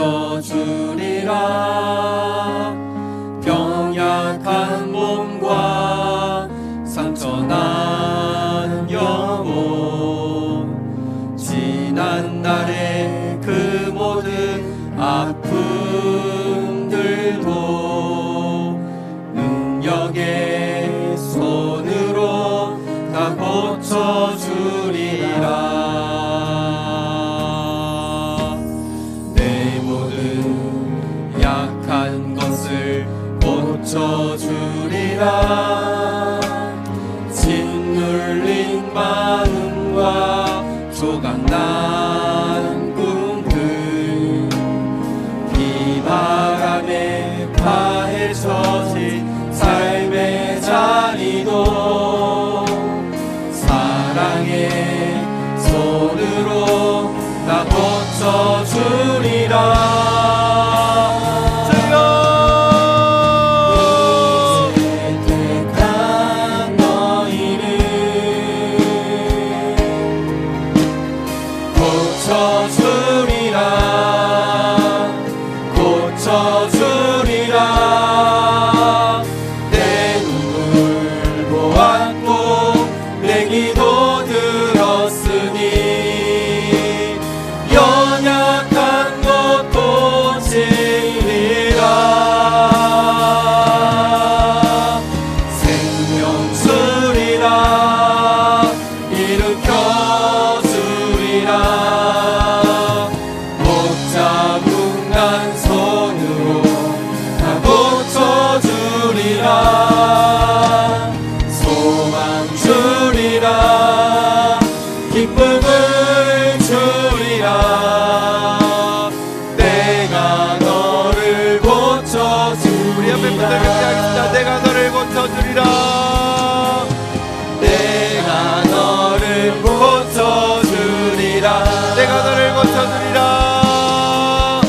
고쳐주리라. 병약한 몸과 상처난 영혼, 지난날의 그 모든 아픔들도 능력의 손으로 다 고쳐주리라. 내 모든 약한 것을 고쳐주리라. 짓눌린 마음과 조각난 꿈들, 비바람에 파헤쳐진 삶의 자리도 사랑의 손으로 다 고쳐주리라. 기쁨을 주리라. 내가 너를 고쳐주리라. 우리 옆에 분들 경배하겠습니다. 내가 너를 고쳐주리라. 내가 너를 고쳐주리라. 내가 너를 고쳐주리라.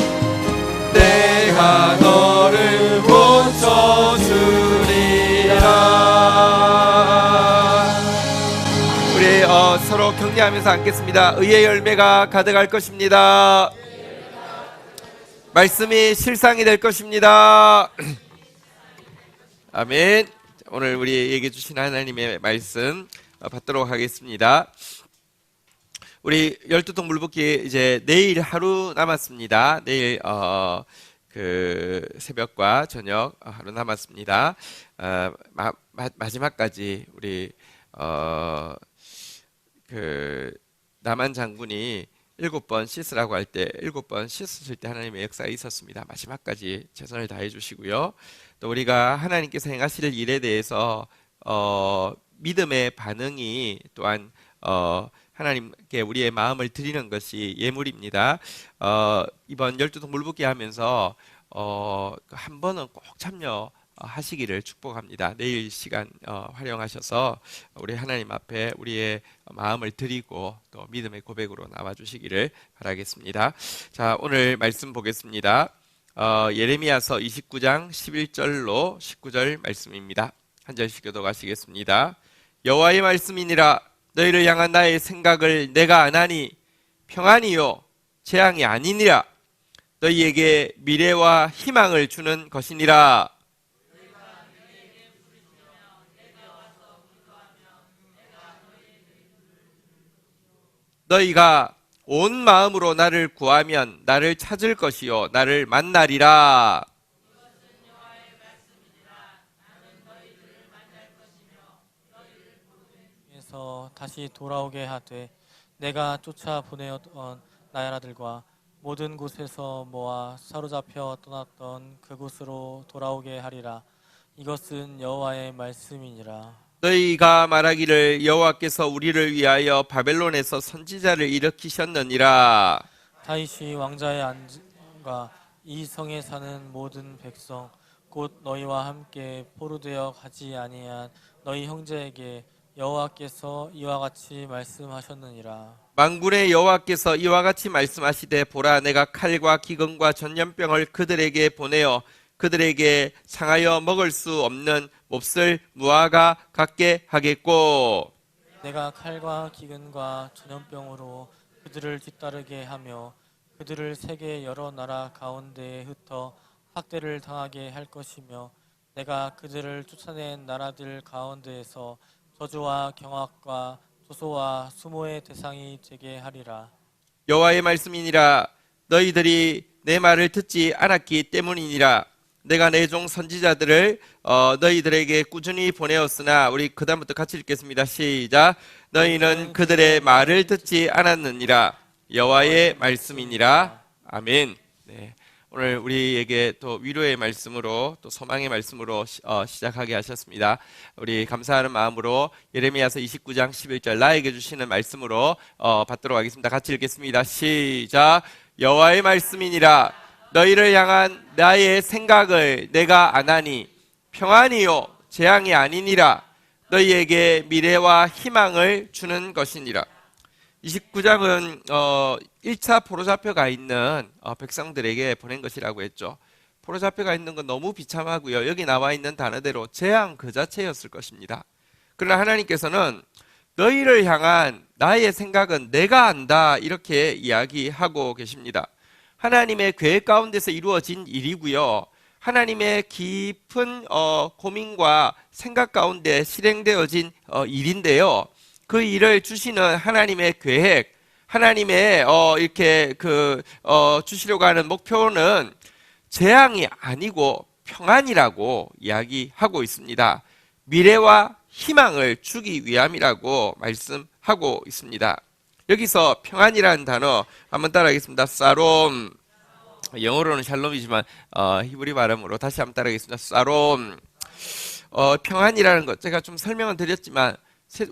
내가 너를 고쳐주리라. 서로 격려하면서 앉겠습니다. 의의 열매가 가득할 것입니다. 말씀이 실상이 될 것입니다. 아멘. 오늘 우리에게 주신 하나님의 말씀 받도록 하겠습니다. 우리 12통 물붓기 이제 내일 하루 남았습니다. 내일 그 새벽과 저녁 하루 남았습니다. 마지막까지 우리 그 남한 장군이 7번 씻으라고 할 때 7번 씻었을 때 하나님의 역사가 있었습니다. 마지막까지 최선을 다해 주시고요. 또 우리가 하나님께서 행하실 일에 대해서 믿음의 반응이 또한 하나님께 우리의 마음을 드리는 것이 예물입니다. 이번 12통 물붓기 하면서 한 번은 꼭 참여하시기를 축복합니다. 내일 시간 활용하셔서 우리 하나님 앞에 우리의 마음을 드리고 또 믿음의 고백으로 나와주시기를 바라겠습니다. 자, 오늘 말씀 보겠습니다. 예레미야서 29장 11절로 19절 말씀입니다. 한 절씩 교독하시겠습니다. 여호와의 말씀이니라. 너희를 향한 나의 생각을 내가 아나니 평안이요 재앙이 아니니라. 너희에게 미래와 희망을 주는 것이니라. 너희가 온 마음으로 나를 구하면 나를 찾을 것이요 나를 만나리라. 에서 다시 돌아오게 하되 내가 쫓아 보내었던 나야라들과 모든 곳에서 모아 사로잡혀 떠났던 그곳으로 돌아오게 하리라. 이것은 여호와의 말씀이니라. 너희가 말하기를 여호와께서 우리를 위하여 바벨론에서 선지자를 일으키셨느니라. 다윗이 왕자의 안과 이 성에 사는 모든 백성 곧 너희와 함께 포로되어 가지 아니한 너희 형제에게 여호와께서 이와 같이 말씀하셨느니라. 만군의 여호와께서 이와 같이 말씀하시되 보라 내가 칼과 기근과 전염병을 그들에게 보내어 그들에게 상하여 먹을 수 없는 몹쓸 무화과 같게 하겠고 내가 칼과 기근과 전염병으로 그들을 뒤따르게 하며 그들을 세계 여러 나라 가운데에 흩어 학대를 당하게 할 것이며 내가 그들을 쫓아낸 나라들 가운데에서 저주와 경악과 조소와 수모의 대상이 되게 하리라. 여호와의 말씀이니라. 너희들이 내 말을 듣지 않았기 때문이니라. 내가 내 종 선지자들을 너희들에게 꾸준히 보내었으나, 우리 그 다음부터 같이 읽겠습니다. 시작. 너희는 그들의 말을 듣지 않았느니라. 여호와의 말씀이니라. 아멘. 네. 오늘 우리에게 또 위로의 말씀으로, 또 소망의 말씀으로 시작하게 하셨습니다. 우리 감사하는 마음으로 예레미야서 29장 11절 나에게 주시는 말씀으로 받도록 하겠습니다. 같이 읽겠습니다. 시작. 여호와의 말씀이니라. 너희를 향한 나의 생각을 내가 아나니 평안이요 재앙이 아니니라. 너희에게 미래와 희망을 주는 것이니라. 29장은 1차 포로 잡혀가 있는 백성들에게 보낸 것이라고 했죠. 포로 잡혀가 있는 건 너무 비참하고요. 여기 나와 있는 단어대로 재앙 그 자체였을 것입니다. 그러나 하나님께서는 너희를 향한 나의 생각은 내가 안다, 이렇게 이야기하고 계십니다. 하나님의 계획 가운데서 이루어진 일이고요. 하나님의 깊은 고민과 생각 가운데 실행되어진 일인데요. 그 일을 주시는 하나님의 계획, 하나님의 이렇게 주시려고 하는 목표는 재앙이 아니고 평안이라고 이야기하고 있습니다. 미래와 희망을 주기 위함이라고 말씀하고 있습니다. 여기서 평안이라는 단어 한번 따라하겠습니다. 사롬. 영어로는 샬롬이지만 히브리 발음으로 다시 한번 따라하겠습니다. 사롬. 평안이라는 것 제가 좀 설명을 드렸지만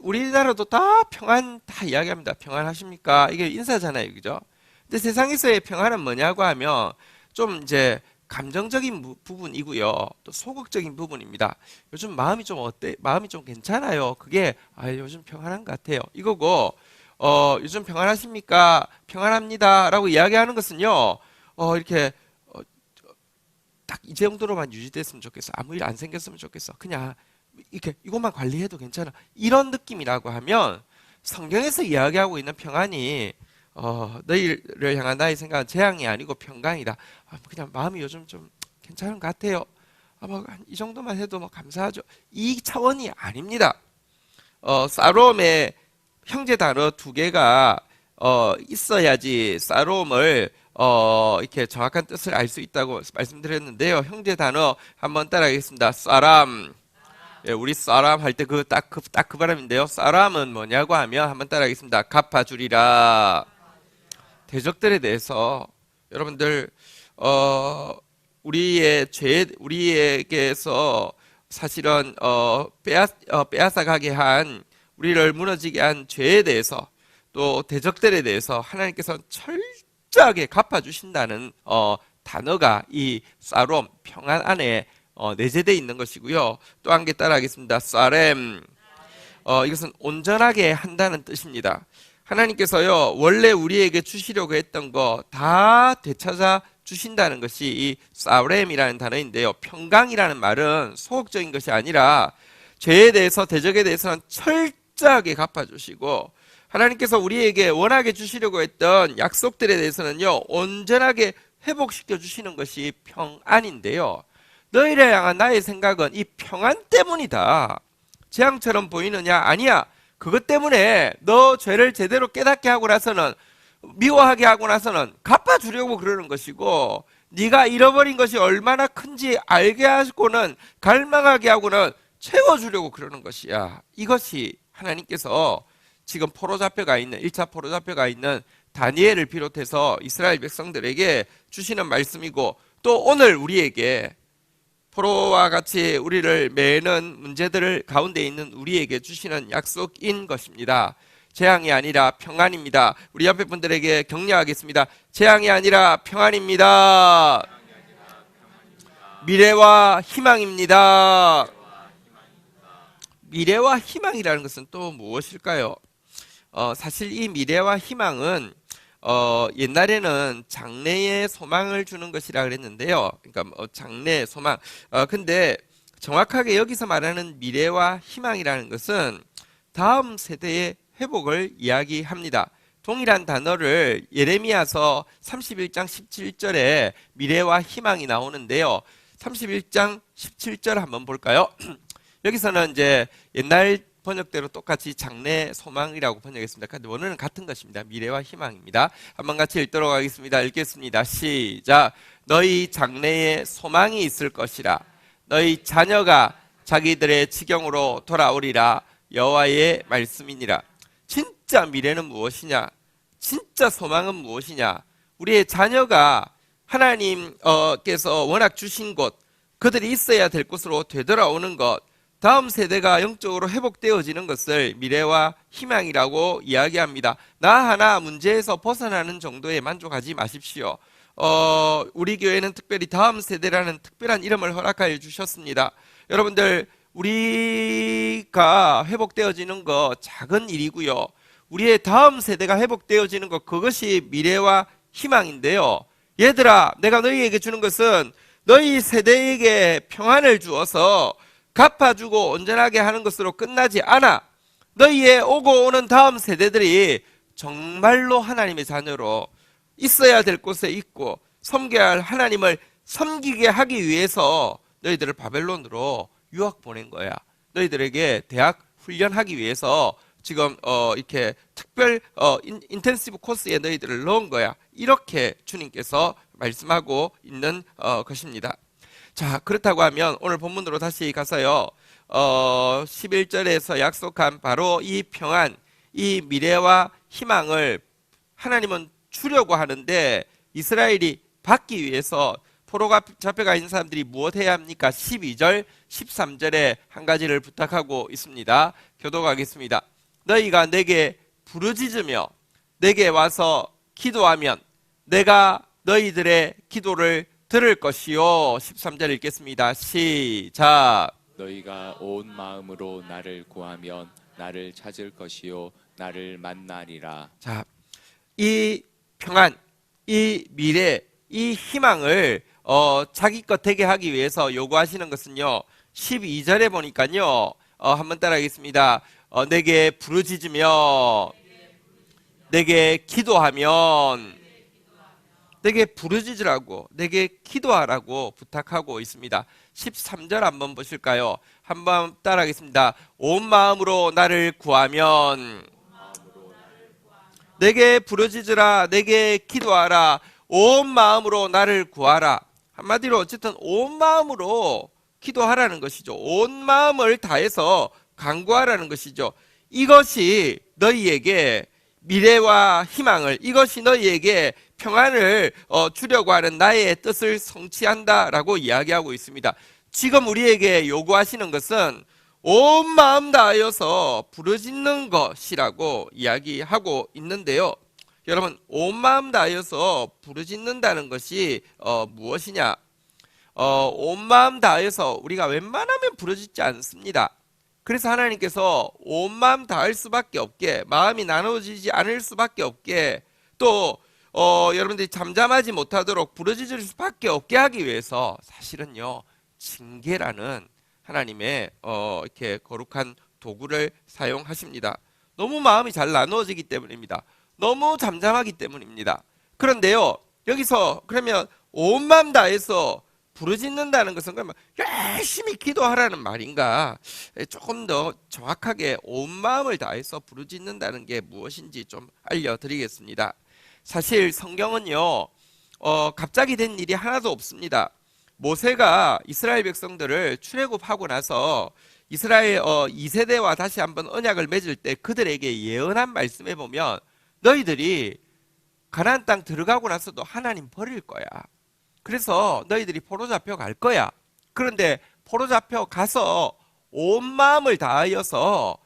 우리나라도 다 평안 다 이야기합니다. 평안하십니까? 이게 인사잖아요, 그죠? 근데 세상에서의 평안은 뭐냐고 하면 좀 이제 감정적인 부분이고요, 또 소극적인 부분입니다. 요즘 마음이 좀 어때? 마음이 좀 괜찮아요. 그게 요즘 평안한 것 같아요. 이거고 요즘 평안하십니까? 평안합니다라고 이야기하는 것은요, 이렇게 딱 이 정도로만 유지됐으면 좋겠어. 아무 일 안 생겼으면 좋겠어. 그냥 이렇게 이것만 관리해도 괜찮아. 이런 느낌이라고 하면 성경에서 이야기하고 있는 평안이 너희를 향한 나의 생각은 재앙이 아니고 평강이다. 그냥 마음이 요즘 좀 괜찮은 것 같아요. 이 정도만 해도 감사하죠. 이 차원이 아닙니다. 사롬의 형제 단어 두 개가 있어야지 사롬을 이렇게 정확한 뜻을 알 수 있다고 말씀드렸는데요. 형제 단어 한번 따라하겠습니다. 사람. 예, 우리 사람 할 때 딱 그 발음인데요. 사람은 뭐냐고 하면 한번 따라하겠습니다. 갚아주리라. 대적들에 대해서 여러분들 우리의 죄, 우리에게서 사실은 빼앗아가게 한, 우리를 무너지게 한 죄에 대해서, 또 대적들에 대해서 하나님께서 철저하게 갚아주신다는 단어가 이 사롬, 평안 안에 내재되어 있는 것이고요. 또 한 개 따라하겠습니다. 사렘. 이것은 온전하게 한다는 뜻입니다. 하나님께서요, 원래 우리에게 주시려고 했던 거 다 되찾아 주신다는 것이 이 사렘이라는 단어인데요. 평강이라는 말은 소극적인 것이 아니라 죄에 대해서, 대적에 대해서는 철저하게 갚아주시고, 하나님께서 우리에게 원하게 주시려고 했던 약속들에 대해서는요, 온전하게 회복시켜 주시는 것이 평안인데요. 너희를 향한 나의 생각은 이 평안 때문이다. 재앙처럼 보이느냐? 아니야. 그것 때문에 너 죄를 제대로 깨닫게 하고 나서는, 미워하게 하고 나서는 갚아주려고 그러는 것이고, 네가 잃어버린 것이 얼마나 큰지 알게 하고는, 갈망하게 하고는 채워주려고 그러는 것이야. 이것이 하나님께서 지금 포로 잡혀가 있는, 1차 포로 잡혀가 있는 다니엘을 비롯해서 이스라엘 백성들에게 주시는 말씀이고, 또 오늘 우리에게 포로와 같이 우리를 매는 문제들 가운데 있는 우리에게 주시는 약속인 것입니다. 재앙이 아니라 평안입니다. 우리 옆에 분들에게 격려하겠습니다. 재앙이 아니라 평안입니다. 미래와 희망입니다. 미래와 희망이라는 것은 또 무엇일까요? 사실 이 미래와 희망은 옛날에는 장래의 소망을 주는 것이라 그랬는데요. 그러니까 장래 소망. 근데 정확하게 여기서 말하는 미래와 희망이라는 것은 다음 세대의 회복을 이야기합니다. 동일한 단어를 예레미야서 31장 17절에 미래와 희망이 나오는데요. 31장 17절 한번 볼까요? 여기서는 이제 옛날 번역대로 똑같이 장래 소망이라고 번역했습니다. 근데 원어는 같은 것입니다. 미래와 희망입니다. 한번 같이 읽도록 하겠습니다. 읽겠습니다. 시작. 너희 장래에 소망이 있을 것이라. 너희 자녀가 자기들의 지경으로 돌아오리라. 여호와의 말씀이니라. 진짜 미래는 무엇이냐? 진짜 소망은 무엇이냐? 우리의 자녀가 하나님께서 워낙 주신 곳, 그들이 있어야 될 곳으로 되돌아오는 것, 다음 세대가 영적으로 회복되어지는 것을 미래와 희망이라고 이야기합니다. 나 하나 문제에서 벗어나는 정도에 만족하지 마십시오. 우리 교회는 특별히 다음 세대라는 특별한 이름을 허락하여 주셨습니다. 여러분들, 우리가 회복되어지는 거 작은 일이고요. 우리의 다음 세대가 회복되어지는 것, 그것이 미래와 희망인데요. 얘들아, 내가 너희에게 주는 것은 너희 세대에게 평안을 주어서 갚아주고 온전하게 하는 것으로 끝나지 않아. 너희의 오고 오는 다음 세대들이 정말로 하나님의 자녀로 있어야 될 곳에 있고 섬겨야 할 하나님을 섬기게 하기 위해서 너희들을 바벨론으로 유학 보낸 거야. 너희들에게 대학 훈련하기 위해서 지금 이렇게 특별 인텐시브 코스에 너희들을 넣은 거야. 이렇게 주님께서 말씀하고 있는 것입니다. 자, 그렇다고 하면 오늘 본문으로 다시 가서요. 11절에서 약속한 바로 이 평안, 이 미래와 희망을 하나님은 주려고 하는데 이스라엘이 받기 위해서 포로가 잡혀가 있는 사람들이 무엇 해야 합니까? 12절, 13절에 한 가지를 부탁하고 있습니다. 교독하겠습니다. 너희가 내게 부르짖으며 내게 와서 기도하면 내가 너희들의 기도를 들을 것이요. 13절 읽겠습니다. 시작. 너희가 온 마음으로 나를 구하면 나를 찾을 것이요 나를 만나리라. 자, 이 평안, 이 미래, 이 희망을 자기 것 되게 하기 위해서 요구하시는 것은요. 12절에 보니까요. 한번 따라하겠습니다. 내게 부르짖으며 내게 기도하면, 내게 부르짖으라고, 내게 기도하라고 부탁하고 있습니다. 13절 한번 보실까요? 한번 따라하겠습니다. 온 마음으로 나를 구하면, 내게 부르짖으라, 내게 기도하라, 온 마음으로 나를 구하라. 한마디로 어쨌든 온 마음으로 기도하라는 것이죠. 온 마음을 다해서 간구하라는 것이죠. 이것이 너희에게 미래와 희망을, 이것이 너희에게 평안을 주려고 하는 나의 뜻을 성취한다라고 이야기하고 있습니다. 지금 우리에게 요구하시는 것은 온 마음 다하여서 부르짖는 것이라고 이야기하고 있는데요. 여러분, 온 마음 다하여서 부르짖는다는 것이 무엇이냐? 온 마음 다하여서 우리가 웬만하면 부르짖지 않습니다. 그래서 하나님께서 온 마음 다할 수밖에 없게, 마음이 나눠지지 않을 수밖에 없게, 또 여러분들이 잠잠하지 못하도록 부르짖을 수밖에 없게 하기 위해서 사실은요, 징계라는 하나님의 이렇게 거룩한 도구를 사용하십니다. 너무 마음이 잘 나누어지기 때문입니다. 너무 잠잠하기 때문입니다. 그런데요, 여기서 그러면 온 마음 다해서 부르짖는다는 것은 그러면 열심히 기도하라는 말인가? 조금 더 정확하게 온 마음을 다해서 부르짖는다는 게 무엇인지 좀 알려드리겠습니다. 사실 성경은요, 갑자기 된 일이 하나도 없습니다. 모세가 이스라엘 백성들을 출애굽하고 나서 이스라엘 2세대와 다시 한번 언약을 맺을 때 그들에게 예언한 말씀에 보면 너희들이 가나안 땅 들어가고 나서도 하나님 버릴 거야. 그래서 너희들이 포로 잡혀 갈 거야. 그런데 포로 잡혀 가서 온 마음을 다하여서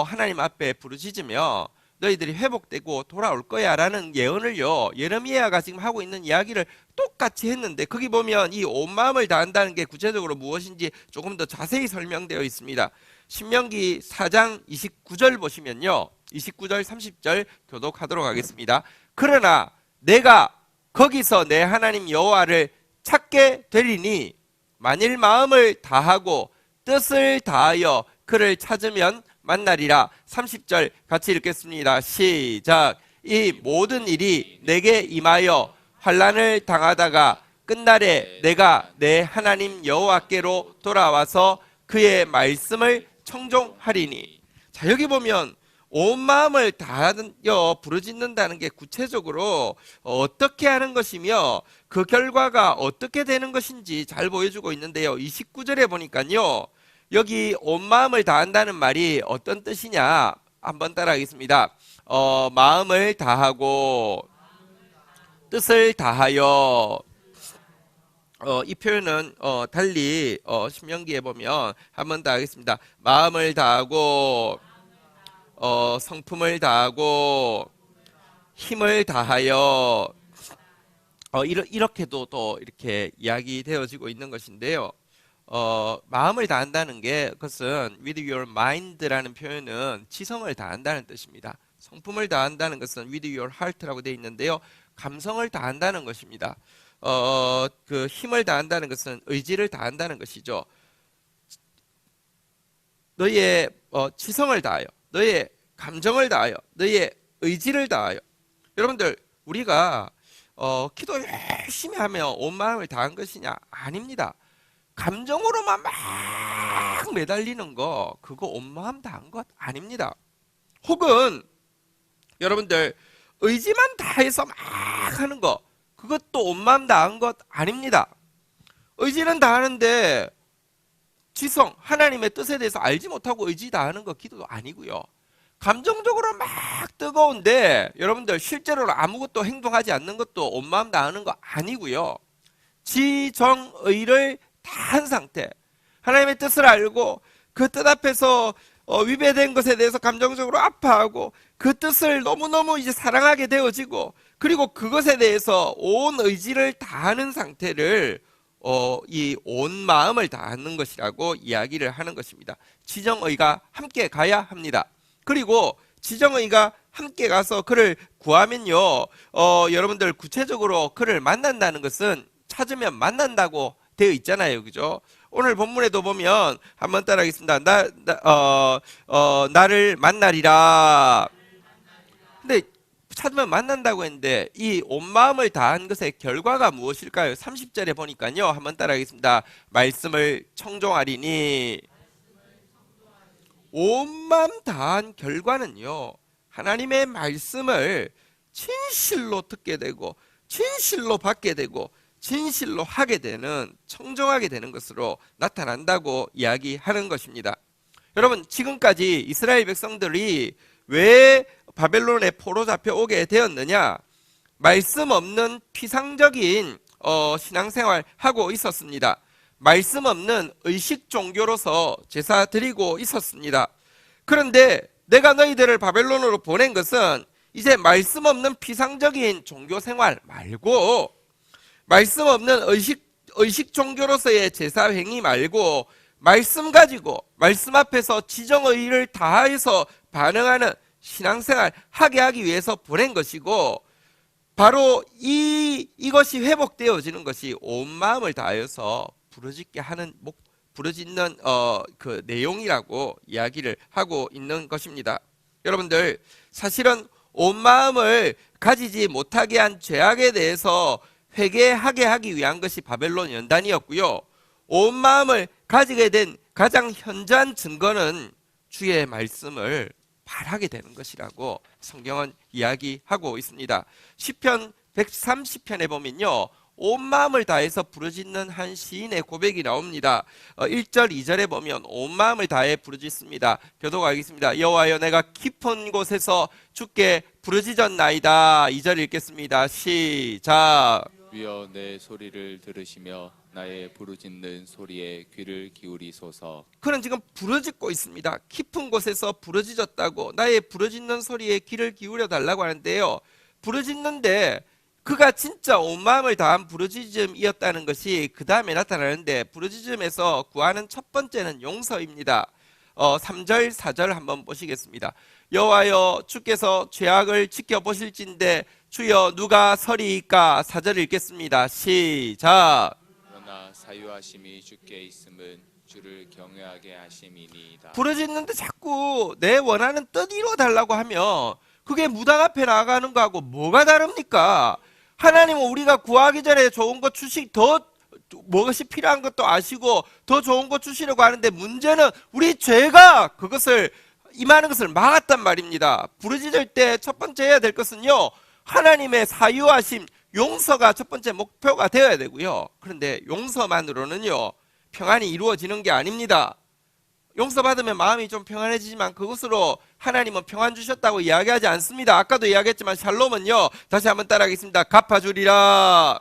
하나님 앞에 부르짖으며 너희들이 회복되고 돌아올 거야 라는 예언을요, 예레미야가 지금 하고 있는 이야기를 똑같이 했는데, 거기 보면 이 온 마음을 다한다는 게 구체적으로 무엇인지 조금 더 자세히 설명되어 있습니다. 신명기 4장 29절 보시면요, 29절 30절 교독하도록 하겠습니다. 그러나 내가 거기서 내 하나님 여호와를 찾게 되리니 만일 마음을 다하고 뜻을 다하여 그를 찾으면 만나리라. 30절 같이 읽겠습니다. 시작. 이 모든 일이 내게 임하여 환난을 당하다가 끝날에 내가 내 하나님 여호와께로 돌아와서 그의 말씀을 청종하리니. 자, 여기 보면 온 마음을 다하여 부르짖는다는 게 구체적으로 어떻게 하는 것이며 그 결과가 어떻게 되는 것인지 잘 보여주고 있는데요. 29절에 보니까요, 여기 온 마음을 다한다는 말이 어떤 뜻이냐 한번 따라하겠습니다. 마음을 다하고 뜻을 다하여. 이 표현은 달리 신명기에 보면 한번 더 하겠습니다. 마음을 다하고 성품을 다하고 힘을 다하여, 이렇게도 또 이렇게 이야기되어지고 있는 것인데요. 마음을 다한다는 게, 그것은 with your mind라는 표현은 지성을 다한다는 뜻입니다. 성품을 다한다는 것은 with your heart라고 되어 있는데요, 감성을 다한다는 것입니다. 그 힘을 다한다는 것은 의지를 다한다는 것이죠. 너의 지성을 다하여, 너의 감정을 다하여, 너의 의지를 다하여. 여러분들, 우리가 기도 열심히 하며 온 마음을 다한 것이냐? 아닙니다. 감정으로만 막 매달리는 거, 그거 온 마음 다한 것 아닙니다. 혹은 여러분들, 의지만 다해서 막 하는 거, 그것도 온 마음 다한 것 아닙니다. 의지는 다하는데 지성, 하나님의 뜻에 대해서 알지 못하고 의지 다하는 거 기도도 아니고요. 감정적으로 막 뜨거운데 여러분들 실제로는 아무것도 행동하지 않는 것도 온 마음 다하는 거 아니고요. 지정의를 다한 상태, 하나님의 뜻을 알고 그 뜻 앞에서 위배된 것에 대해서 감정적으로 아파하고 그 뜻을 너무너무 이제 사랑하게 되어지고, 그리고 그것에 대해서 온 의지를 다하는 상태를 이 온 마음을 다하는 것이라고 이야기를 하는 것입니다. 지정의가 함께 가야 합니다. 그리고 지정의가 함께 가서 그를 구하면요, 여러분들 구체적으로 그를 만난다는 것은 찾으면 만난다고 되어 있잖아요, 그죠? 오늘 본문에도 보면 한번 따라하겠습니다. 나를 만나리라. 근데 찾으면 만난다고 했는데 이 온 마음을 다한 것의 결과가 무엇일까요? 30절에 보니까요, 한번 따라하겠습니다. 말씀을 청종하리니. 온 마음 다한 결과는요, 하나님의 말씀을 진실로 듣게 되고 진실로 받게 되고 진실로 하게 되는, 청정하게 되는 것으로 나타난다고 이야기하는 것입니다. 여러분, 지금까지 이스라엘 백성들이 왜 바벨론에 포로 잡혀오게 되었느냐? 말씀 없는 피상적인 신앙생활 하고 있었습니다. 말씀 없는 의식 종교로서 제사 드리고 있었습니다. 그런데 내가 너희들을 바벨론으로 보낸 것은 이제 말씀 없는 피상적인 종교생활 말고, 말씀 없는 의식 종교로서의 제사 행위 말고, 말씀 가지고 말씀 앞에서 지정의를 다해서 반응하는 신앙생활 하게 하기 위해서 보낸 것이고, 바로 이것이 회복되어지는 것이 온 마음을 다해서 부르짖게 하는 부르짖는 그 내용이라고 이야기를 하고 있는 것입니다. 여러분들, 사실은 온 마음을 가지지 못하게 한 죄악에 대해서 회개하게 하기 위한 것이 바벨론 연단이었고요. 온 마음을 가지게 된 가장 현저한 증거는 주의 말씀을 발하게 되는 것이라고 성경은 이야기하고 있습니다. 시편 130편에 보면요, 온 마음을 다해서 부르짖는 한 시인의 고백이 나옵니다. 1절 2절에 보면 온 마음을 다해 부르짖습니다. 교독하겠습니다. 여호와여, 내가 깊은 곳에서 주께 부르짖었나이다. 2절 읽겠습니다. 시작. 위여 내 소리를 들으시며 나의 부르짖는 소리에 귀를 기울이소서. 그는 지금 부르짖고 있습니다. 깊은 곳에서 부르짖었다고, 나의 부르짖는 소리에 귀를 기울여 달라고 하는데요, 부르짖는데 그가 진짜 온 마음을 다한 부르짖음이었다는 것이 그 다음에 나타나는데, 부르짖음에서 구하는 첫 번째는 용서입니다. 3절 4절 한번 보시겠습니다. 여호와여, 주께서 죄악을 지켜보실진데 주여 누가 서리이까. 4절 읽겠습니다. 시작. 그러나 사유하심이 주께 있음은 주를 경외하게 하심이니이다. 부르짖는데 자꾸 내 원하는 뜻 이루어 달라고 하면 그게 무당 앞에 나가는 거하고 뭐가 다릅니까? 하나님은 우리가 구하기 전에 좋은 거 더 무엇이 필요한 것도 아시고 더 좋은 거 주시려고 하는데, 문제는 우리 죄가 그것을 임하는 것을 막았단 말입니다. 부르짖을 때 첫 번째 해야 될 것은요, 하나님의 사유하심, 용서가 첫 번째 목표가 되어야 되고요. 그런데 용서만으로는요 평안이 이루어지는 게 아닙니다. 용서받으면 마음이 좀 평안해지지만 그것으로 하나님은 평안 주셨다고 이야기하지 않습니다. 아까도 이야기했지만 샬롬은요, 다시 한번 따라하겠습니다. 갚아주리라.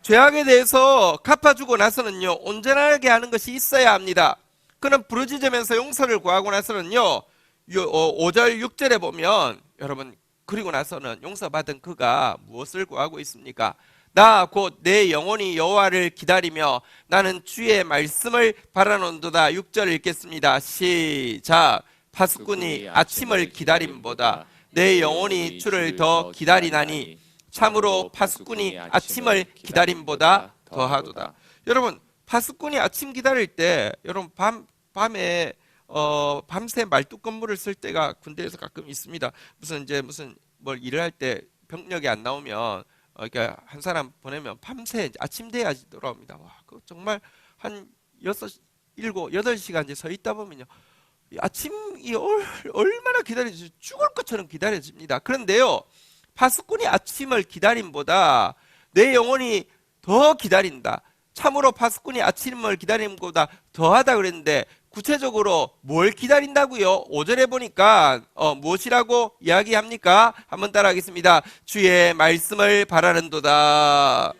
죄악에 대해서 갚아주고 나서는요 온전하게 하는 것이 있어야 합니다. 그는 부르짖으면서 용서를 구하고 나서는요 5절 6절에 보면, 여러분, 그리고 나서는 용서받은 그가 무엇을 구하고 있습니까? 나 곧 내 영혼이 여호와를 기다리며 나는 주의 말씀을 바라노도다. 6절 읽겠습니다. 시작. 파수꾼이 아침을 기다림보다 내 영혼이 주를 더 기다리나니 참으로 파수꾼이 아침을 기다림보다 더하도다. 여러분, 파수꾼이 아침 기다릴 때, 여러분 밤에 밤새 말뚝 근무를 쓸 때가 군대에서 가끔 있습니다. 무슨 뭘 일을 할 때 병력이 안 나오면 그러니까 한 사람 보내면 밤새 아침 돼야지 돌아옵니다. 와, 그 정말 한 6, 7, 8시간 이제 서 있다 보면요, 아침이 얼마나 기다려지, 죽을 것처럼 기다려집니다. 그런데요, 파수꾼이 아침을 기다림보다 내 영혼이 더 기다린다. 참으로 파수꾼이 아침을 기다림보다 더하다 그랬는데, 구체적으로 뭘 기다린다고요? 5절에 보니까 무엇이라고 이야기합니까? 한번 따라하겠습니다. 주의 말씀을 바라는도다.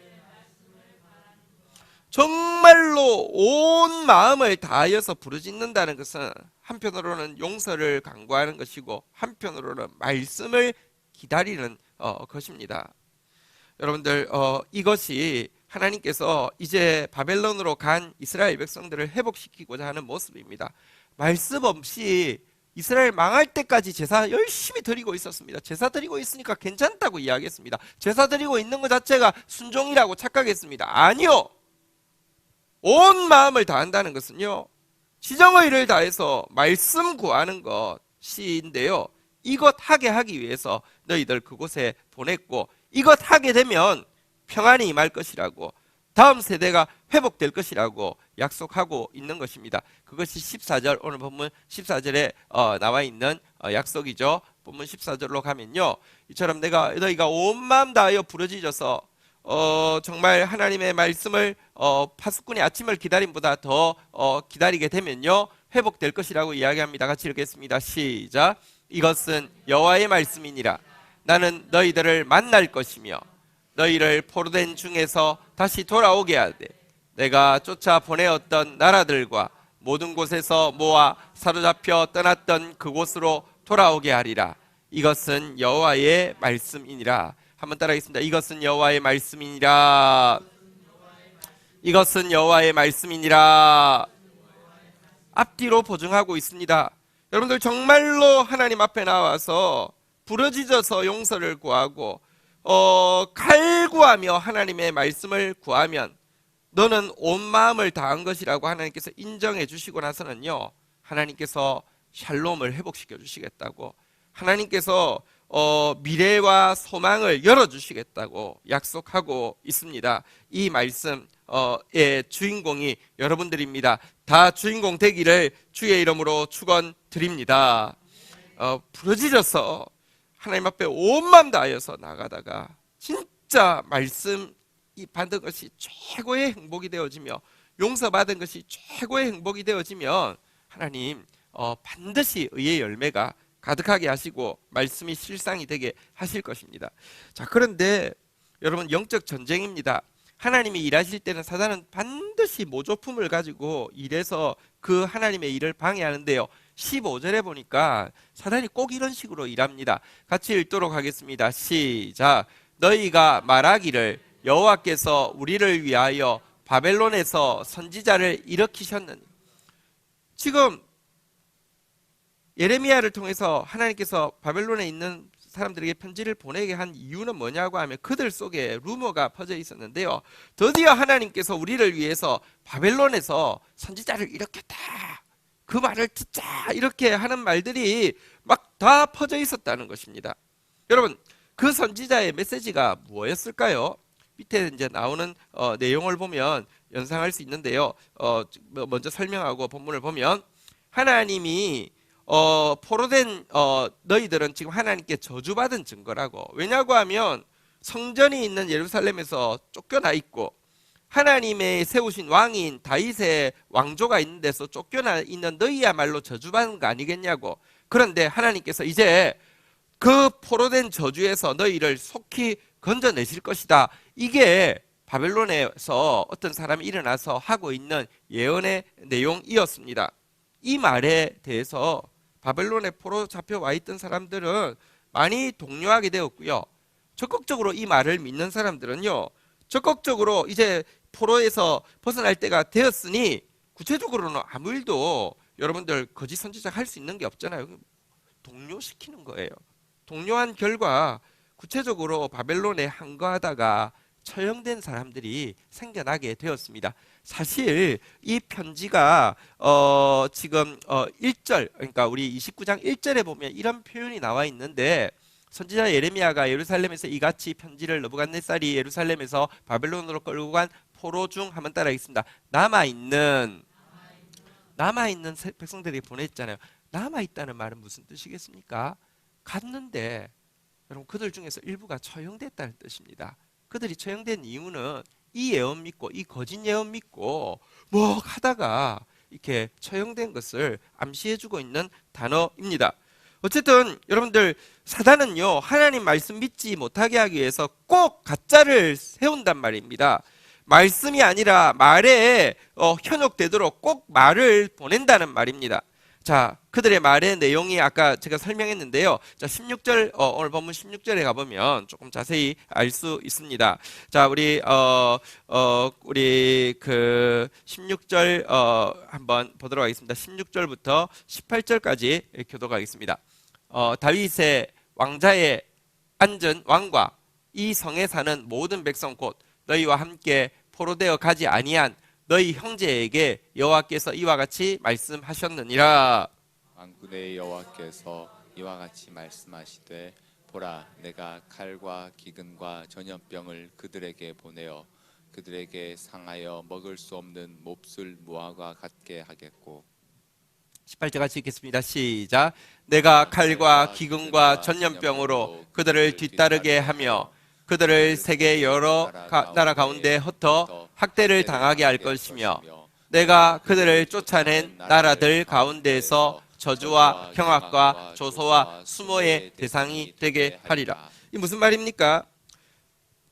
정말로 온 마음을 다하여서 부르짖는다는 것은 한편으로는 용서를 강구하는 것이고 한편으로는 말씀을 기다리는 것입니다. 여러분들, 이것이 하나님께서 이제 바벨론으로 간 이스라엘 백성들을 회복시키고자 하는 모습입니다. 말씀 없이 이스라엘 망할 때까지 제사 열심히 드리고 있었습니다. 제사 드리고 있으니까 괜찮다고 이야기했습니다. 제사 드리고 있는 것 자체가 순종이라고 착각했습니다. 아니요, 온 마음을 다한다는 것은요 지정의를 다해서 말씀 구하는 것인데요, 이것 하게 하기 위해서 너희들 그곳에 보냈고, 이것 하게 되면 평안이 임할 것이라고, 다음 세대가 회복될 것이라고 약속하고 있는 것입니다. 그것이 14절, 오늘 본문 14절에 나와 있는 약속이죠. 본문 14절로 가면요, 이처럼 너희가 온 마음 다하여 부르짖어서 정말 하나님의 말씀을 파수꾼이 아침을 기다림보다 더 기다리게 되면요 회복될 것이라고 이야기합니다. 같이 읽겠습니다. 시작. 이것은 여호와의 말씀이니라. 나는 너희들을 만날 것이며 너희를 포로된 중에서 다시 돌아오게 하되 내가 쫓아 보내었던 나라들과 모든 곳에서 모아 사로잡혀 떠났던 그곳으로 돌아오게 하리라. 이것은 여호와의 말씀이니라. 한번 따라하겠습니다. 이것은 여호와의 말씀이니라. 이것은 여호와의 말씀이니라. 앞뒤로 보증하고 있습니다. 여러분들, 정말로 하나님 앞에 나와서 부르짖어서 용서를 구하고 갈구하며 하나님의 말씀을 구하면 너는 온 마음을 다한 것이라고 하나님께서 인정해 주시고 나서는요, 하나님께서 샬롬을 회복시켜 주시겠다고, 하나님께서 미래와 소망을 열어주시겠다고 약속하고 있습니다. 이 말씀의 주인공이 여러분들입니다. 다 주인공 되기를 주의 이름으로 축원드립니다. 부르짖어서 하나님 앞에 온 마음 다하여서 나가다가 진짜 말씀이 받은 것이 최고의 행복이 되어지며 용서받은 것이 최고의 행복이 되어지면 하나님 반드시 의의 열매가 가득하게 하시고 말씀이 실상이 되게 하실 것입니다. 자, 그런데 여러분, 영적 전쟁입니다. 하나님이 일하실 때는 사단은 반드시 모조품을 가지고 일해서 그 하나님의 일을 방해하는데요, 15절에 보니까 사단이 꼭 이런 식으로 일합니다. 같이 읽도록 하겠습니다. 시작. 너희가 말하기를 여호와께서 우리를 위하여 바벨론에서 선지자를 일으키셨느니. 지금 예레미야를 통해서 하나님께서 바벨론에 있는 사람들에게 편지를 보내게 한 이유는 뭐냐고 하면 그들 속에 루머가 퍼져 있었는데요, 드디어 하나님께서 우리를 위해서 바벨론에서 선지자를 일으켰다. 그 말을 듣자 이렇게 하는 말들이 막 다 퍼져 있었다는 것입니다. 여러분, 그 선지자의 메시지가 뭐였을까요? 밑에 이제 나오는 내용을 보면 연상할 수 있는데요. 먼저 설명하고 본문을 보면 하나님이 포로된 너희들은 지금 하나님께 저주받은 증거라고. 왜냐고 하면 성전이 있는 예루살렘에서 쫓겨나 있고 하나님의 세우신 왕인 다윗의 왕조가 있는 데서 쫓겨나 있는 너희야말로 저주받은 거 아니겠냐고. 그런데 하나님께서 이제 그 포로된 저주에서 너희를 속히 건져내실 것이다. 이게 바벨론에서 어떤 사람이 일어나서 하고 있는 예언의 내용이었습니다. 이 말에 대해서 바벨론에 포로 잡혀와 있던 사람들은 많이 동요하게 되었고요. 적극적으로 이 말을 믿는 사람들은요, 적극적으로 이제 포로에서 벗어날 때가 되었으니 구체적으로는 아무 일도 여러분들 거짓 선지자 할 수 있는 게 없잖아요. 동요시키는 거예요. 동요한 결과 구체적으로 바벨론에 항거하다가 처형된 사람들이 생겨나게 되었습니다. 사실 이 편지가 지금 1절, 그러니까 우리 29장 1절에 보면 이런 표현이 나와 있는데, 선지자 예레미야가 예루살렘에서 이같이 편지를 느부갓네살이 예루살렘에서 바벨론으로 끌고 간 포로 중, 한번 따라하겠습니다. 남아있는 백성들이 보냈잖아요. 남아있다는 말은 무슨 뜻이겠습니까? 갔는데 여러분, 그들 중에서 일부가 처형됐다는 뜻입니다. 그들이 처형된 이유는 이 예언 믿고 이 거짓 예언 믿고 뭐 하다가 이렇게 처형된 것을 암시해주고 있는 단어입니다. 어쨌든 여러분들, 사단은요, 하나님 말씀 믿지 못하게 하기 위해서 꼭 가짜를 세운단 말입니다. 말씀이 아니라 말에 현혹되도록 꼭 말을 보낸다는 말입니다. 자, 그들의 말의 내용이 아까 제가 설명했는데요. 자, 16절, 오늘 본문 16절에 가보면 조금 자세히 알 수 있습니다. 자, 우리 그 16절 한번 보도록 하겠습니다. 16절부터 18절까지 교독하겠습니다. 다윗의 왕자에 앉은 왕과 이 성에 사는 모든 백성 곧 너희와 함께 포로되어 가지 아니한 너희 형제에게 여호와께서 이와 같이 말씀하셨느니라. 만군의 여호와께서 이와 같이 말씀하시되 보라, 내가 칼과 기근과 전염병을 그들에게 보내어 그들에게 상하여 먹을 수 없는 몹쓸 무화과 같게 하겠고. 18절 같이 읽겠습니다. 시작. 내가 칼과 기근과 전염병으로 그들을 뒤따르게 하며 그들을 세계 여러 나라 가운데 흩어 학대를 당하게 할 것이며 내가 그들을 쫓아낸 나라들 가운데에서 저주와 경악과 조소와 수모의 대상이 되게 하리라. 이 무슨 말입니까?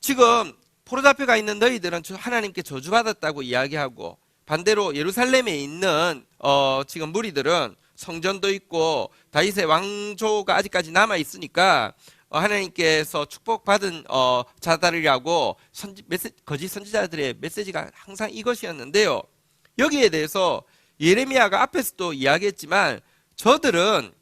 지금 포로 잡혀가 있는 너희들은 하나님께 저주받았다고 이야기하고, 반대로 예루살렘에 있는 지금 무리들은 성전도 있고 다윗의 왕조가 아직까지 남아 있으니까 하나님께서 축복받은 자들이라고 거짓 선지자들의 메시지가 항상 이것이었는데요. 여기에 대해서 예레미야가 앞에서도 이야기했지만, 저들은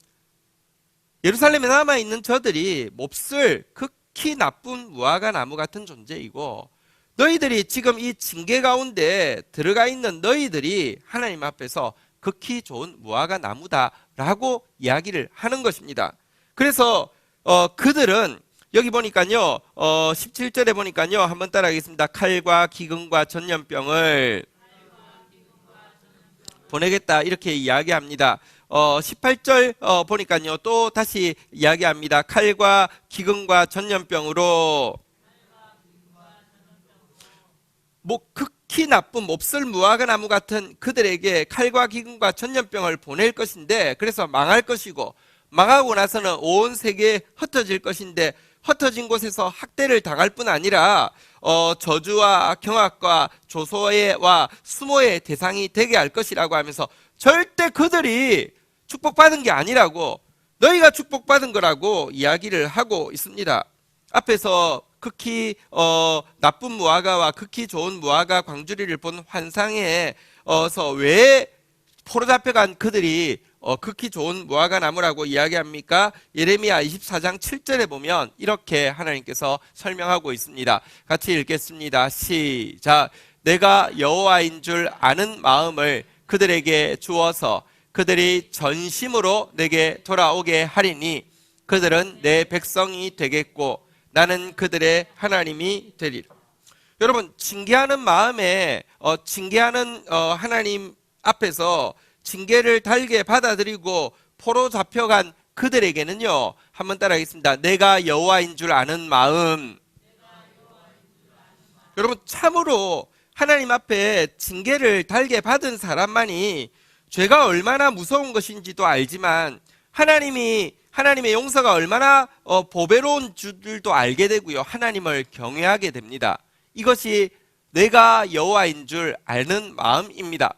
예루살렘에 남아있는 저들이 몹쓸 극히 나쁜 무화과 나무 같은 존재이고, 너희들이 지금 이 징계 가운데 들어가 있는 너희들이 하나님 앞에서 극히 좋은 무화과 나무다라고 이야기를 하는 것입니다. 그래서 그들은 여기 보니까요, 17절에 보니까요, 한번 따라하겠습니다. 칼과 기근과 전염병을 보내겠다, 이렇게 이야기합니다. 18절 보니까요, 또 다시 이야기합니다. 칼과 기근과 전염병으로 극히 나쁜 몹쓸 무화과 나무 같은 그들에게 칼과 기근과 전염병을 보낼 것인데, 그래서 망할 것이고, 망하고 나서는 온 세계에 흩어질 것인데, 흩어진 곳에서 학대를 당할 뿐 아니라 저주와 경악과 조소와 수모의 대상이 되게 할 것이라고 하면서 절대 그들이 축복받은 게 아니라고, 너희가 축복받은 거라고 이야기를 하고 있습니다. 앞에서 극히 나쁜 무화과와 극히 좋은 무화과 광주리를 본 환상에서 왜 포로 잡혀간 그들이 극히 좋은 무화과 나무라고 이야기합니까? 예레미야 24장 7절에 보면 이렇게 하나님께서 설명하고 있습니다. 같이 읽겠습니다. 시작. 내가 여호와인 줄 아는 마음을 그들에게 주어서 그들이 전심으로 내게 돌아오게 하리니 그들은 내 백성이 되겠고 나는 그들의 하나님이 되리라. 여러분, 징계하는 마음에 징계하는 하나님 앞에서 징계를 달게 받아들이고 포로 잡혀간 그들에게는요, 한번 따라하겠습니다. 내가 여호와인 줄 아는 마음. 여러분, 참으로 하나님 앞에 징계를 달게 받은 사람만이 죄가 얼마나 무서운 것인지도 알지만 하나님의 용서가 얼마나 보배로운 줄도 알게 되고요, 하나님을 경외하게 됩니다. 이것이 내가 여호와인 줄 아는 마음입니다.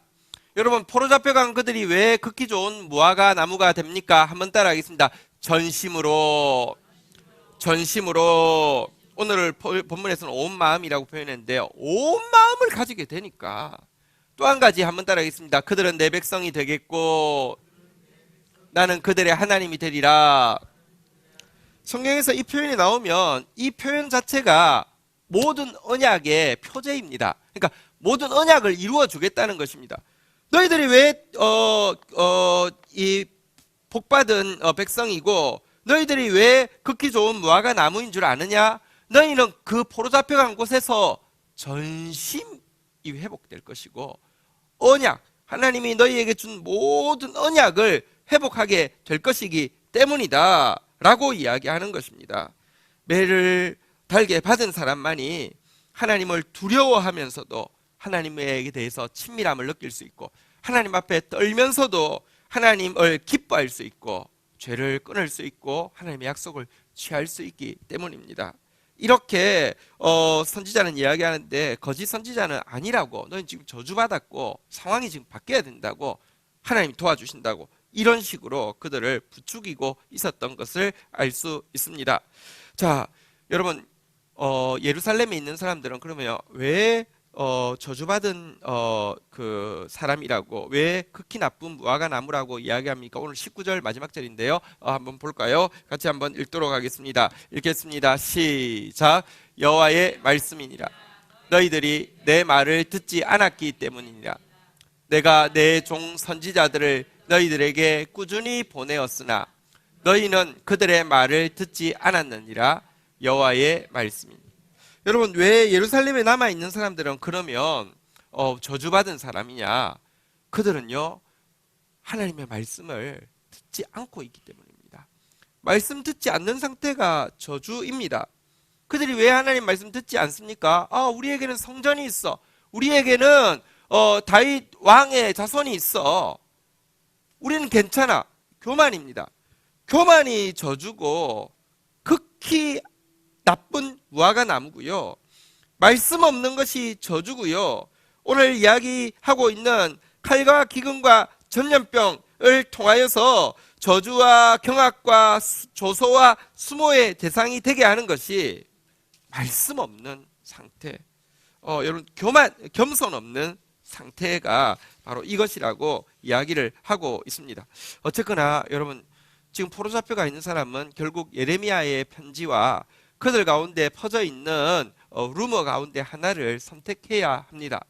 여러분, 포로 잡혀간 그들이 왜 극히 좋은 무화과 나무가 됩니까? 한번 따라하겠습니다. 전심으로. 오늘 본문에서는 온 마음이라고 표현했는데요, 온 마음을 가지게 되니까. 또 한 가지 한번 따라하겠습니다. 그들은 내 백성이 되겠고 나는 그들의 하나님이 되리라. 성경에서 이 표현이 나오면 이 표현 자체가 모든 언약의 표제입니다. 그러니까 모든 언약을 이루어 주겠다는 것입니다. 너희들이 왜 이 복받은 백성이고 너희들이 왜 극히 좋은 무화과 나무인 줄 아느냐? 너희는 그 포로 잡혀간 곳에서 전심이 회복될 것이고 언약, 하나님이 너희에게 준 모든 언약을 회복하게 될 것이기 때문이다 라고 이야기하는 것입니다. 매를 달게 받은 사람만이 하나님을 두려워하면서도 하나님에 대해서 친밀함을 느낄 수 있고 하나님 앞에 떨면서도 하나님을 기뻐할 수 있고 죄를 끊을 수 있고 하나님의 약속을 취할 수 있기 때문입니다. 이렇게 선지자는 이야기하는데 거짓 선지자는 아니라고, 너는 지금 저주받았고 상황이 지금 바뀌어야 된다고, 하나님이 도와주신다고, 이런 식으로 그들을 부추기고 있었던 것을 알 수 있습니다. 자, 여러분, 예루살렘에 있는 사람들은 그러면 왜 저주받은 그 사람이라고, 왜 극히 나쁜 무화과 나무라고 이야기합니까? 오늘 19절 마지막 절인데요, 한번 볼까요? 같이 한번 읽도록 하겠습니다. 읽겠습니다. 시작. 여호와의 말씀이니라. 너희들이 내 말을 듣지 않았기 때문이니라. 내가 내 종 선지자들을 너희들에게 꾸준히 보내었으나 너희는 그들의 말을 듣지 않았느니라. 여호와의 말씀이니라. 여러분, 왜 예루살렘에 남아있는 사람들은 그러면 저주받은 사람이냐? 그들은요, 하나님의 말씀을 듣지 않고 있기 때문입니다. 말씀 듣지 않는 상태가 저주입니다. 그들이 왜 하나님 말씀 듣지 않습니까? 우리에게는 성전이 있어, 우리에게는 다윗 왕의 자손이 있어, 우리는 괜찮아. 교만입니다. 교만이 저주고 극히 나쁜 무화과 나무고요, 말씀 없는 것이 저주고요, 오늘 이야기하고 있는 칼과 기근과 전염병을 통하여서 저주와 경악과 조소와 수모의 대상이 되게 하는 것이 말씀 없는 상태, 여러분, 겸손 없는 상태가 바로 이것이라고 이야기를 하고 있습니다. 어쨌거나 여러분, 지금 포로 잡혀가 있는 사람은 결국 예레미야의 편지와 그들 가운데 퍼져 있는 루머 가운데 하나를 선택해야 합니다.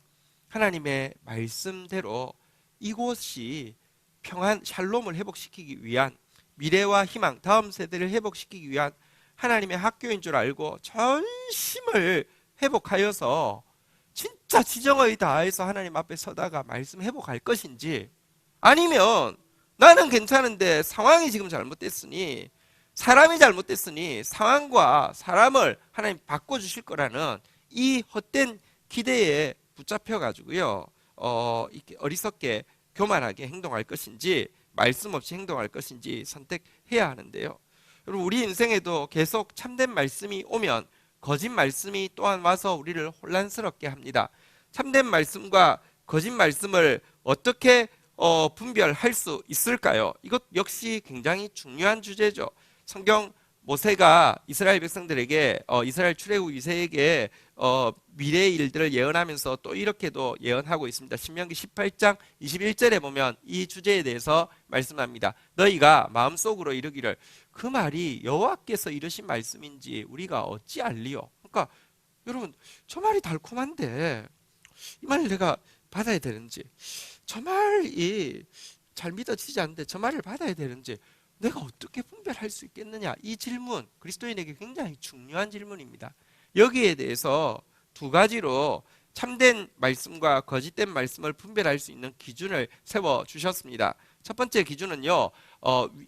하나님의 말씀대로 이곳이 평안, 샬롬을 회복시키기 위한, 미래와 희망, 다음 세대를 회복시키기 위한 하나님의 학교인 줄 알고 전심을 회복하여서 진짜 지정의 다해서 하나님 앞에 서다가 말씀 회복할 것인지, 아니면 나는 괜찮은데 상황이 지금 잘못됐으니, 사람이 잘못됐으니 상황과 사람을 하나님 바꿔주실 거라는 이 헛된 기대에 붙잡혀 가지고요, 이렇게 어리석게 교만하게 행동할 것인지 말씀 없이 행동할 것인지 선택해야 하는데요. 여러분, 우리 인생에도 계속 참된 말씀이 오면 거짓 말씀이 또한 와서 우리를 혼란스럽게 합니다. 참된 말씀과 거짓 말씀을 어떻게 분별할 수 있을까요? 이것 역시 굉장히 중요한 주제죠. 성경 모세가 이스라엘 백성들에게 이스라엘 출애굽 2세에게 미래의 일들을 예언하면서 또 이렇게도 예언하고 있습니다. 신명기 18장 21절에 보면 이 주제에 대해서 말씀합니다. 너희가 마음속으로 이르기를 그 말이 여호와께서 이르신 말씀인지 우리가 어찌 알리요? 그러니까 여러분, 저 말이 달콤한데 이 말을 내가 받아야 되는지, 저 말이 잘 믿어지지 않는데 저 말을 받아야 되는지 내가 어떻게 분별할 수 있겠느냐? 이 질문, 그리스도인에게 굉장히 중요한 질문입니다. 여기에 대해서 두 가지로 참된 말씀과 거짓된 말씀을 분별할 수 있는 기준을 세워 주셨습니다. 첫 번째 기준은요,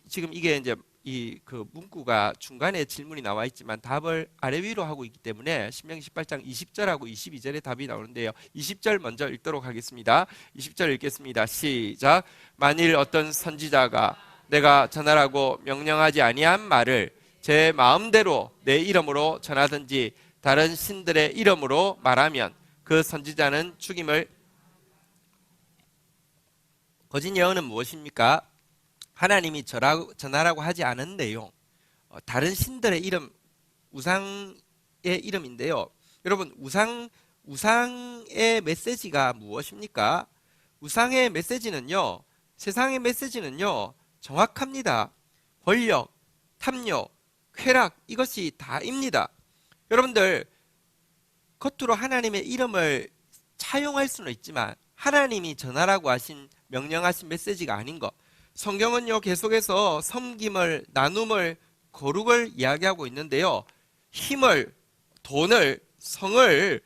지금 이게 이제 그 문구가 중간에 질문이 나와 있지만 답을 아래 위로 하고 있기 때문에 신명기 18장 20절하고 22절에 답이 나오는데요. 20절 먼저 읽도록 하겠습니다. 20절 읽겠습니다. 시작. 만일 어떤 선지자가 내가 전하라고 명령하지 아니한 말을 제 마음대로 내 이름으로 전하든지 다른 신들의 이름으로 말하면 그 선지자는 죽임을. 거짓 예언은 무엇입니까? 하나님이 전하라고 하지 않은 내용, 다른 신들의 이름, 우상의 이름인데요. 여러분, 우상의 메시지가 무엇입니까? 우상의 메시지는요, 세상의 메시지는요, 정확합니다. 권력, 탐욕, 쾌락, 이것이 다입니다. 여러분들, 겉으로 하나님의 이름을 차용할 수는 있지만 하나님이 전하라고 하신, 명령하신 메시지가 아닌 것. 성경은요, 계속해서 섬김을, 나눔을, 거룩을 이야기하고 있는데요. 힘을, 돈을, 성을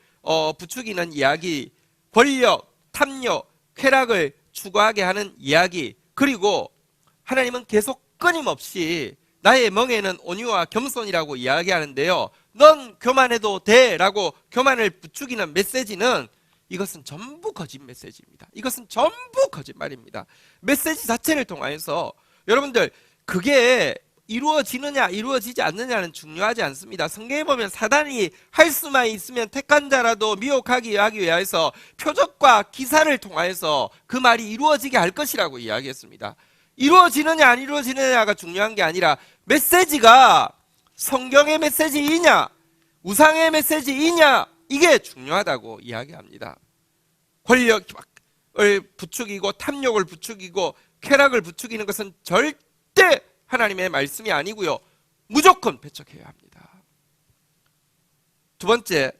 부추기는 이야기, 권력, 탐욕, 쾌락을 추구하게 하는 이야기, 그리고 하나님은 계속 끊임없이 나의 멍에는 온유와 겸손이라고 이야기하는데요. 넌 교만해도 돼 라고 교만을 부추기는 메시지는, 이것은 전부 거짓 메시지입니다. 이것은 전부 거짓말입니다. 메시지 자체를 통하여서 여러분들, 그게 이루어지느냐 이루어지지 않느냐는 중요하지 않습니다. 성경에 보면 사단이 할 수만 있으면 택한 자라도 미혹하기 위하여서 표적과 기사를 통하여서 그 말이 이루어지게 할 것이라고 이야기했습니다. 이루어지느냐 안 이루어지느냐가 중요한 게 아니라 메시지가 성경의 메시지이냐 우상의 메시지이냐, 이게 중요하다고 이야기합니다. 권력을 부추기고 탐욕을 부추기고 쾌락을 부추기는 것은 절대 하나님의 말씀이 아니고요, 무조건 배척해야 합니다. 두 번째,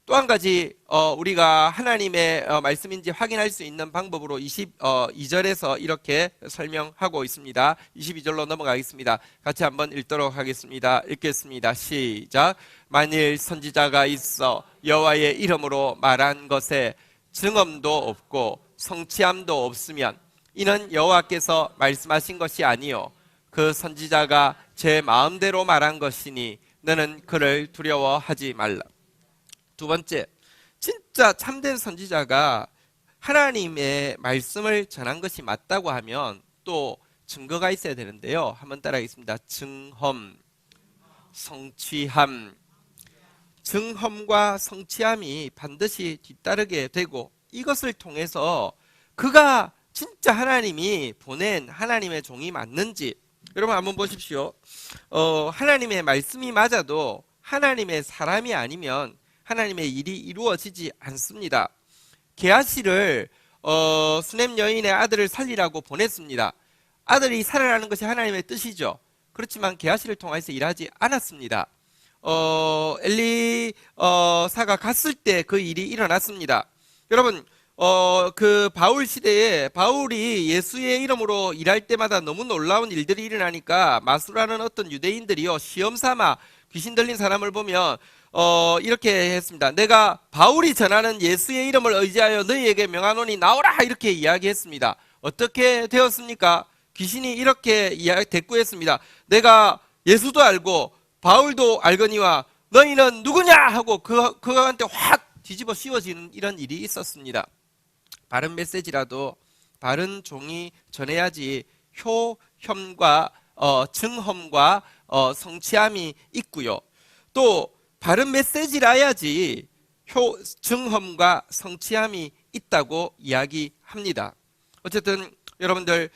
또 한 가지 우리가 하나님의 말씀인지 확인할 수 있는 방법으로 22절에서 이렇게 설명하고 있습니다. 22절로 넘어가겠습니다. 같이 한번 읽도록 하겠습니다. 읽겠습니다. 시작. 만일 선지자가 있어 여호와의 이름으로 말한 것에 증언도 없고 성취함도 없으면 이는 여호와께서 말씀하신 것이 아니요 그 선지자가 제 마음대로 말한 것이니 너는 그를 두려워하지 말라. 두 번째, 진짜 참된 선지자가 하나님의 말씀을 전한 것이 맞다고 하면 또 증거가 있어야 되는데요. 한번 따라하겠습니다. 증험, 성취함. 증험과 성취함이 반드시 뒤따르게 되고, 이것을 통해서 그가 진짜 하나님이 보낸 하나님의 종이 맞는지, 여러분 한번 보십시오. 하나님의 말씀이 맞아도 하나님의 사람이 아니면 하나님의 일이 이루어지지 않습니다. 게하시를 수넴 여인의 아들을 살리라고 보냈습니다. 아들이 살아나는 것이 하나님의 뜻이죠. 그렇지만 게하시를 통해서 일하지 않았습니다. 엘리사가 갔을 때 그 일이 일어났습니다. 여러분, 그 바울 시대에 바울이 예수의 이름으로 일할 때마다 너무 놀라운 일들이 일어나니까 마수라는 어떤 유대인들이요, 시험 삼아 귀신 들린 사람을 보면 이렇게 했습니다. 내가 바울이 전하는 예수의 이름을 의지하여 너희에게 명하노니 나오라, 이렇게 이야기했습니다. 어떻게 되었습니까? 귀신이 이렇게 대꾸했습니다. 내가 예수도 알고 바울도 알거니와 너희는 누구냐 하고 그한테 확 뒤집어 씌워지는 이런 일이 있었습니다. 바른 메시지라도 바른 종이 전해야지 효험과 증험과 성취함이 있고요. 또 바른 메시지라야지 증험과 성취함이 있다고 이야기합니다. 어쨌든 여러분들,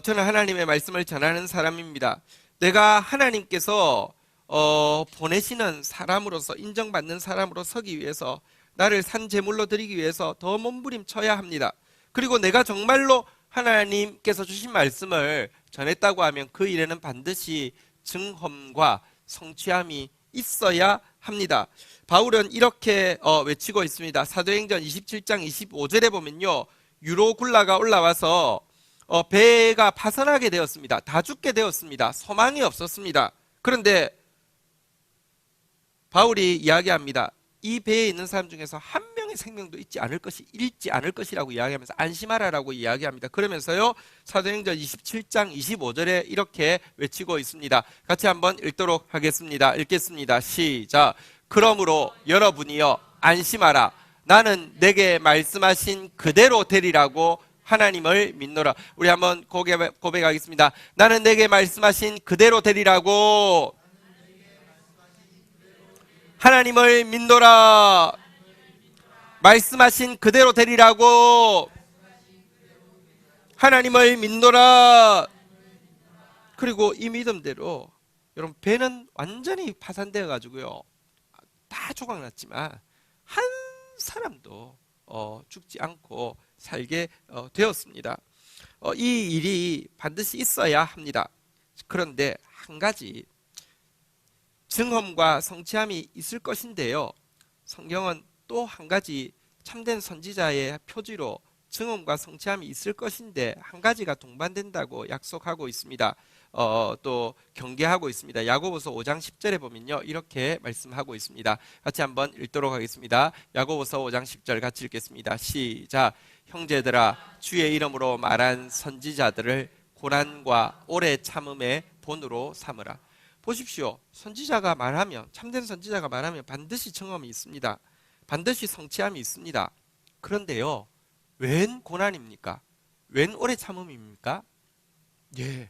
저는 하나님의 말씀을 전하는 사람입니다. 내가 하나님께서 보내시는 사람으로서, 인정받는 사람으로 서기 위해서, 나를 산 제물로 드리기 위해서 더 몸부림쳐야 합니다. 그리고 내가 정말로 하나님께서 주신 말씀을 전했다고 하면 그 일에는 반드시 증험과 성취함이 있어야 합니다. 바울은 이렇게 외치고 있습니다. 사도행전 27장 25절에 보면요, 유로굴라가 올라와서 배가 파선하게 되었습니다. 다 죽게 되었습니다. 소망이 없었습니다. 그런데 바울이 이야기합니다. 이 배에 있는 사람 중에서 한 명의 생명도 잃지 않을 것이라고 이야기하면서 안심하라라고 이야기합니다. 그러면서요, 사도행전 27장 25절에 이렇게 외치고 있습니다. 같이 한번 읽도록 하겠습니다. 읽겠습니다. 시작. 그러므로 여러분이여 안심하라. 나는 내게 말씀하신 그대로 되리라고 하나님을 믿노라. 우리 한번 고백하겠습니다. 나는 내게 말씀하신 그대로 되리라고 하나님을 믿노라. 말씀하신 그대로 되리라고 하나님을 믿노라. 그리고 이 믿음대로 여러분 배는 완전히 파산되어 가지고요, 다 조각났지만 한 사람도 죽지 않고 살게 되었습니다. 이 일이 반드시 있어야 합니다. 그런데 한 가지 증험과 성취함이 있을 것인데요, 성경은 또 한 가지 참된 선지자의 표지로 증험과 성취함이 있을 것인데 한 가지가 동반된다고 약속하고 있습니다. 또 경계하고 있습니다. 야고보서 5장 10절에 보면요, 이렇게 말씀하고 있습니다. 같이 한번 읽도록 하겠습니다. 야고보서 5장 10절 같이 읽겠습니다. 시작. 형제들아, 주의 이름으로 말한 선지자들을 고난과 오래 참음의 본으로 삼으라. 보십시오. 선지자가 말하면, 참된 선지자가 말하면 반드시 증험이 있습니다. 반드시 성취함이 있습니다. 그런데요, 웬 고난입니까? 웬 오래 참음입니까? 예,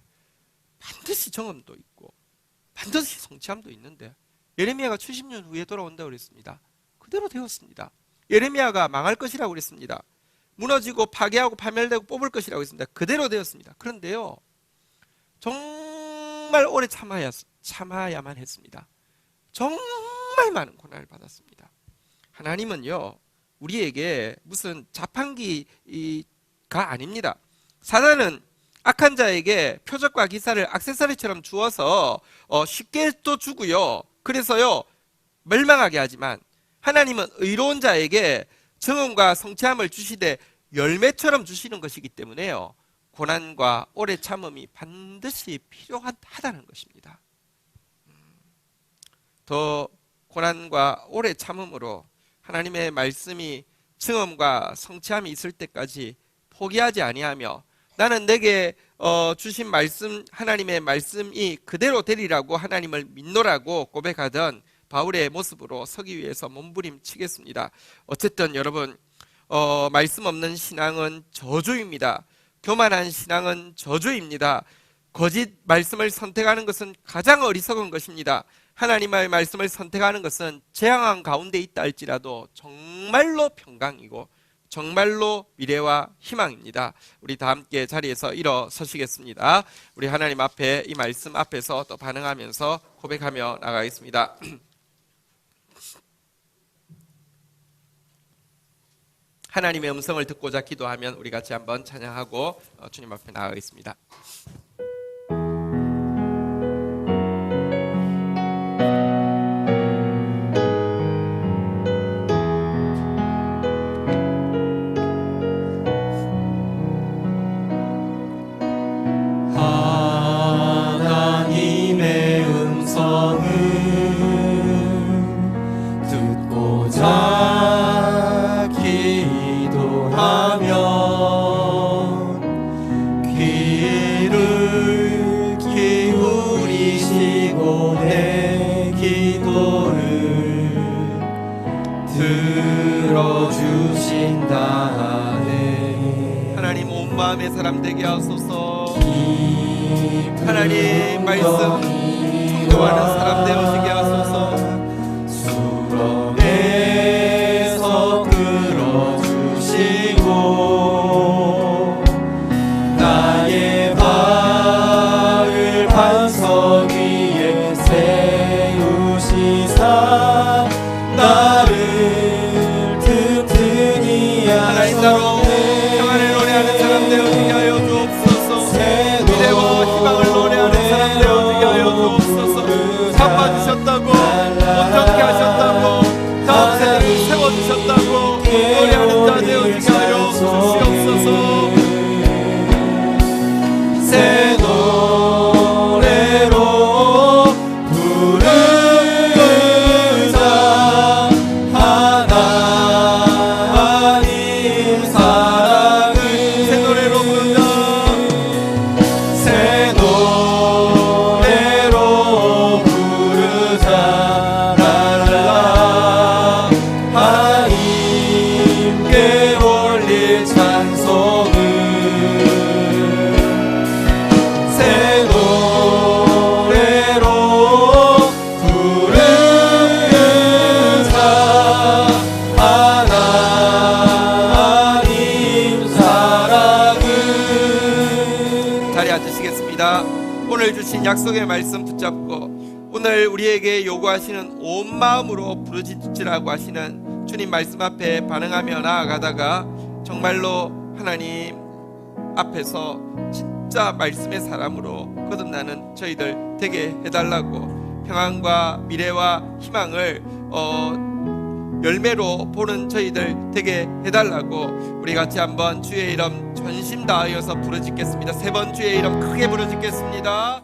반드시 정험도 있고 반드시 성취함도 있는데, 예레미야가 70년 후에 돌아온다고 그랬습니다. 그대로 되었습니다. 예레미야가 망할 것이라고 그랬습니다. 무너지고 파괴하고 파멸되고 뽑을 것이라고 했습니다. 그대로 되었습니다. 그런데요, 정말 오래 참아야만 했습니다. 정말 많은 고난을 받았습니다. 하나님은요, 우리에게 무슨 자판기가 아닙니다. 사단은 악한 자에게 표적과 기사를 액세서리처럼 주어서 쉽게 또 주고요, 그래서요 멸망하게 하지만, 하나님은 의로운 자에게 증언과 성취함을 주시되 열매처럼 주시는 것이기 때문에요, 고난과 오래 참음이 반드시 필요하다는 것입니다. 더 고난과 오래 참음으로 하나님의 말씀이 증언과 성취함이 있을 때까지 포기하지 아니하며, 나는 내게 주신 말씀, 하나님의 말씀이 그대로 되리라고 하나님을 믿노라고 고백하던 바울의 모습으로 서기 위해서 몸부림치겠습니다. 어쨌든 여러분, 말씀 없는 신앙은 저주입니다. 교만한 신앙은 저주입니다. 거짓 말씀을 선택하는 것은 가장 어리석은 것입니다. 하나님의 말씀을 선택하는 것은 재앙한 가운데 있다 할지라도 정말로 평강이고 정말로 미래와 희망입니다. 우리 다 함께 자리에서 일어서시겠습니다. 우리 하나님 앞에, 이 말씀 앞에서 또 반응하면서 고백하며 나가겠습니다. 하나님의 음성을 듣고자 기도하면 우리 같이 한번 찬양하고 주님 앞에 나가겠습니다. 하나님의 음성을 듣고자 기도하면 귀를 기울이시고 내 기도를 들어주신다네. 하나님, 온 마음의 사람 되게 하소서. 하나님 말씀 청도하는 사람 되어지게 하소서. 수렁에서 끌어주시고 나의 발을 반석 위에 세우시사 나를 튼튼히 하나님 나로 평안을 노래하는 사람 되어지게 하여 주옵소서. 미래와 희망을 노래하는 사람 되어지게 하여 주옵소서. 잡아주셨다고, 어떻게 하셨다고, 다음 세대를 세워주셨다고 노래하는 자 되어지게 하여 주시옵소서. 기도합니다. 오늘 주신 약속의 말씀 붙잡고 오늘 우리에게 요구하시는 온 마음으로 부르짖으라고 하시는 주님 말씀 앞에 반응하며 나아가다가 정말로 하나님 앞에서 진짜 말씀의 사람으로 거듭나는 저희들 되게 해달라고, 평안과 미래와 희망을 열매로 보는 저희들 되게 해달라고 우리 같이 한번 주의 이름 전심 다하여서 부르짖겠습니다. 3번 주의 이름 크게 부르짖겠습니다.